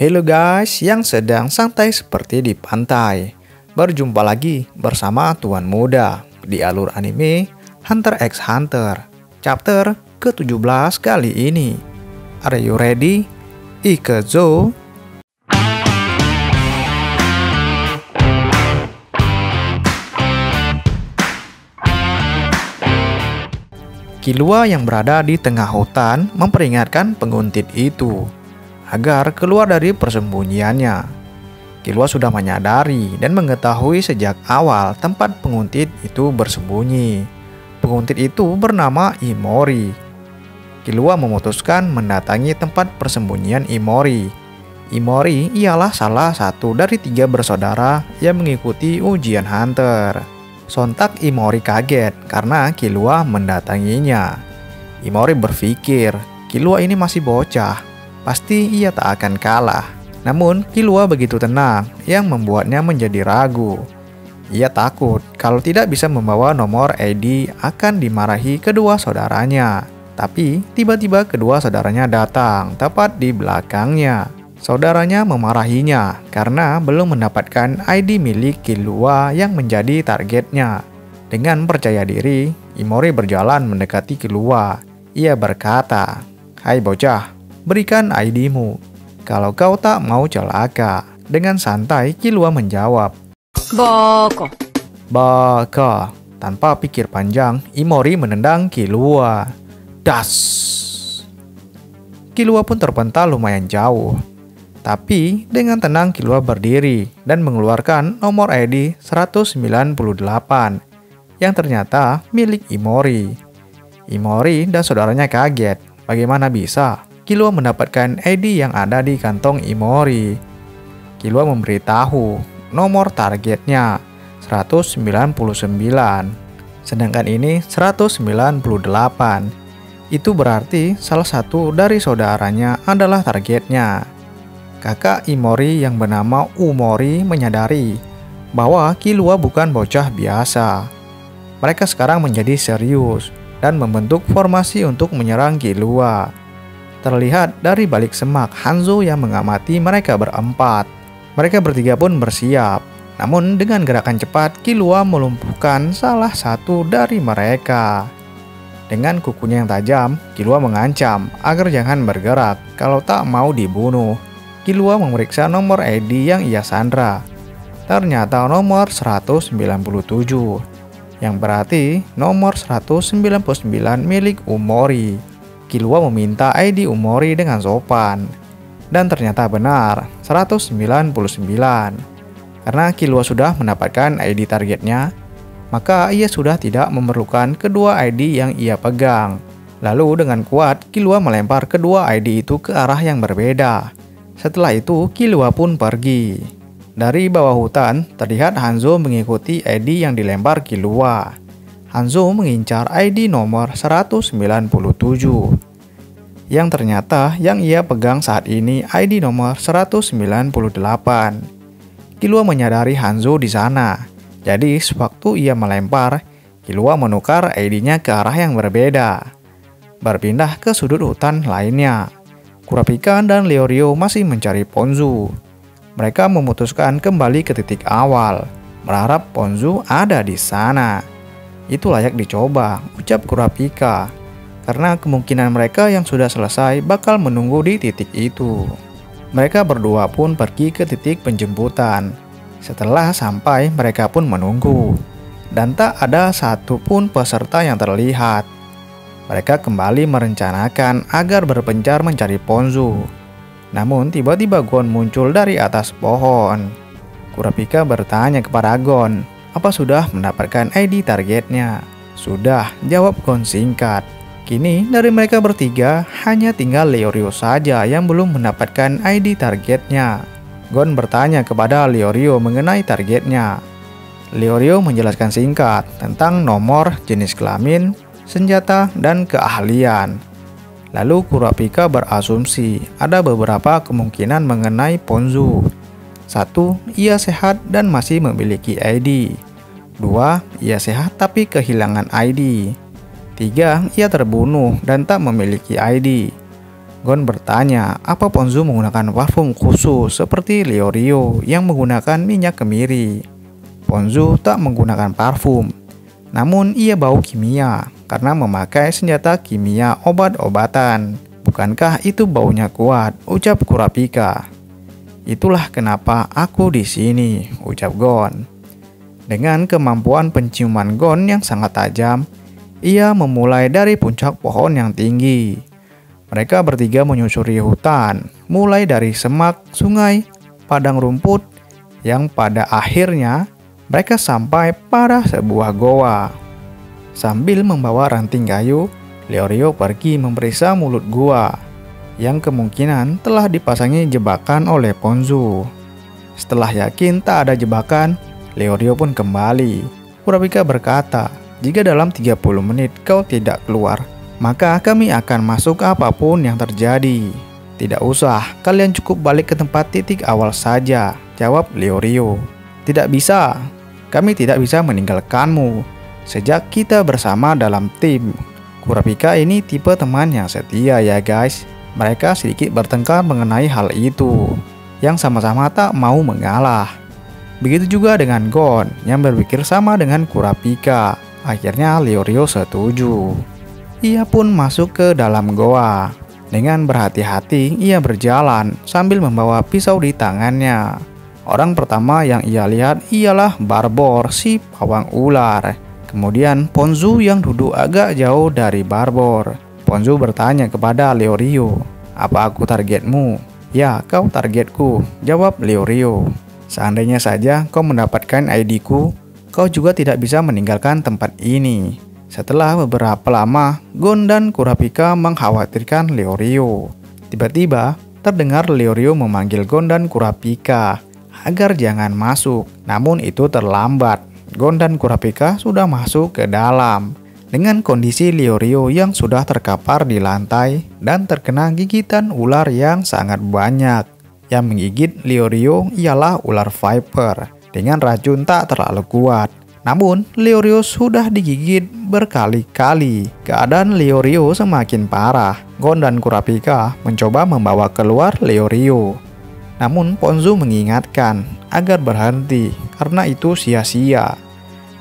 Hello guys yang sedang santai seperti di pantai. Berjumpa lagi bersama Tuan Muda di alur anime Hunter x Hunter chapter ke-17 kali ini. Are you ready? Ikezo. Killua yang berada di tengah hutan memperingatkan penguntit itu agar keluar dari persembunyiannya. Killua sudah menyadari dan mengetahui sejak awal tempat penguntit itu bersembunyi. Penguntit itu bernama Imori. Killua memutuskan mendatangi tempat persembunyian Imori. Imori ialah salah satu dari 3 bersaudara yang mengikuti ujian Hunter. Sontak Imori kaget karena Killua mendatanginya. Imori berpikir, Killua ini masih bocah. Pasti ia tak akan kalah. Namun Killua begitu tenang yang membuatnya menjadi ragu. Ia takut kalau tidak bisa membawa nomor ID akan dimarahi kedua saudaranya. Tapi tiba-tiba kedua saudaranya datang tepat di belakangnya. Saudaranya memarahinya karena belum mendapatkan ID milik Killua yang menjadi targetnya. Dengan percaya diri, Imori berjalan mendekati Killua. Ia berkata, "Hai bocah, berikan ID-mu. Kalau kau tak mau celaka." Dengan santai, Killua menjawab, Boko. "Baka." Tanpa pikir panjang, Imori menendang Killua. Das! Killua pun terpental lumayan jauh. Tapi dengan tenang Killua berdiri dan mengeluarkan nomor ID 198 yang ternyata milik Imori. Imori dan saudaranya kaget. Bagaimana bisa Killua mendapatkan ID yang ada di kantong Imori? Killua memberitahu nomor targetnya 199. Sedangkan ini 198. Itu berarti salah satu dari saudaranya adalah targetnya. Kakak Imori yang bernama Umori menyadari bahwa Killua bukan bocah biasa. Mereka sekarang menjadi serius dan membentuk formasi untuk menyerang Killua. Terlihat dari balik semak Hanzo yang mengamati mereka berempat. Mereka bertiga pun bersiap. Namun dengan gerakan cepat, Killua melumpuhkan salah satu dari mereka. Dengan kukunya yang tajam, Killua mengancam agar jangan bergerak kalau tak mau dibunuh. Killua memeriksa nomor ID yang ia sandra. Ternyata nomor 197. Yang berarti nomor 199 milik Umori. Killua meminta ID Umori dengan sopan. Dan ternyata benar, 199. Karena Killua sudah mendapatkan ID targetnya, maka ia sudah tidak memerlukan kedua ID yang ia pegang. Lalu dengan kuat, Killua melempar kedua ID itu ke arah yang berbeda. Setelah itu, Killua pun pergi. Dari bawah hutan, terlihat Hanzo mengikuti ID yang dilempar Killua. Hanzo mengincar ID nomor 197. Yang ternyata yang ia pegang saat ini ID nomor 198. Killua menyadari Hanzo di sana. Jadi sewaktu ia melempar, Killua menukar ID-nya ke arah yang berbeda. Berpindah ke sudut hutan lainnya. Kurapika dan Leorio masih mencari Ponzu. Mereka memutuskan kembali ke titik awal, berharap Ponzu ada di sana. Itu layak dicoba, ucap Kurapika, karena kemungkinan mereka yang sudah selesai bakal menunggu di titik itu. Mereka berdua pun pergi ke titik penjemputan. Setelah sampai, mereka pun menunggu, dan tak ada satupun peserta yang terlihat. Mereka kembali merencanakan agar berpencar mencari Ponzu. Namun tiba-tiba Gon muncul dari atas pohon. Kurapika bertanya kepada Gon, apa sudah mendapatkan ID targetnya? Sudah, jawab Gon singkat. Kini dari mereka bertiga, hanya tinggal Leorio saja yang belum mendapatkan ID targetnya. Gon bertanya kepada Leorio mengenai targetnya. Leorio menjelaskan singkat tentang nomor, jenis kelamin, senjata, dan keahlian. Lalu Kurapika berasumsi ada beberapa kemungkinan mengenai Ponzu. 1. Ia sehat dan masih memiliki ID. 2. Ia sehat tapi kehilangan ID. 3. Ia terbunuh dan tak memiliki ID. Gon bertanya apa Ponzu menggunakan parfum khusus seperti Leorio yang menggunakan minyak kemiri. Ponzu tak menggunakan parfum, namun ia bau kimia karena memakai senjata kimia obat-obatan. Bukankah itu baunya kuat? Ucap Kurapika. Itulah kenapa aku di sini, ucap Gon. Dengan kemampuan penciuman Gon yang sangat tajam, ia memulai dari puncak pohon yang tinggi. Mereka bertiga menyusuri hutan, mulai dari semak, sungai, padang rumput, yang pada akhirnya mereka sampai pada sebuah goa. Sambil membawa ranting kayu, Leorio pergi memeriksa mulut gua, yang kemungkinan telah dipasangi jebakan oleh Ponzu. Setelah yakin tak ada jebakan, Leorio pun kembali. Kurapika berkata, jika dalam 30 menit kau tidak keluar, maka kami akan masuk apapun yang terjadi. Tidak usah, kalian cukup balik ke tempat titik awal saja, jawab Leorio. Tidak bisa, kami tidak bisa meninggalkanmu sejak kita bersama dalam tim. Kurapika ini tipe teman yang setia ya guys. Mereka sedikit bertengkar mengenai hal itu, yang sama-sama tak mau mengalah. Begitu juga dengan Gon yang berpikir sama dengan Kurapika. Akhirnya Leorio setuju. Ia pun masuk ke dalam goa. Dengan berhati-hati ia berjalan sambil membawa pisau di tangannya. Orang pertama yang ia lihat ialah Barbor, si pawang ular. Kemudian Ponzu yang duduk agak jauh dari Barbor. Ponzu bertanya kepada Leorio, apa aku targetmu? Ya, kau targetku, jawab Leorio. Seandainya saja kau mendapatkan ID-ku, kau juga tidak bisa meninggalkan tempat ini. Setelah beberapa lama, Gon dan Kurapika mengkhawatirkan Leorio. Tiba-tiba, terdengar Leorio memanggil Gon dan Kurapika agar jangan masuk. Namun itu terlambat. Gon dan Kurapika sudah masuk ke dalam. Dengan kondisi Leorio yang sudah terkapar di lantai dan terkena gigitan ular yang sangat banyak. Yang menggigit Leorio ialah ular viper dengan racun tak terlalu kuat. Namun, Leorio sudah digigit berkali-kali. Keadaan Leorio semakin parah. Gon dan Kurapika mencoba membawa keluar Leorio. Namun, Ponzu mengingatkan agar berhenti karena itu sia-sia.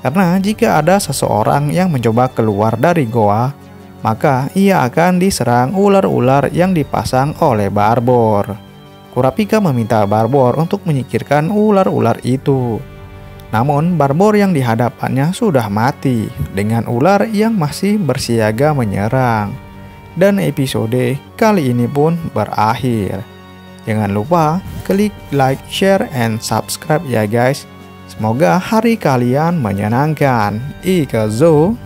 Karena jika ada seseorang yang mencoba keluar dari goa, maka ia akan diserang ular-ular yang dipasang oleh Barbor. Kurapika meminta Barbor untuk menyingkirkan ular-ular itu. Namun Barbor yang di hadapannya sudah mati dengan ular yang masih bersiaga menyerang. Dan episode kali ini pun berakhir. Jangan lupa klik like, share, and subscribe ya guys. Semoga hari kalian menyenangkan. Ika Zo.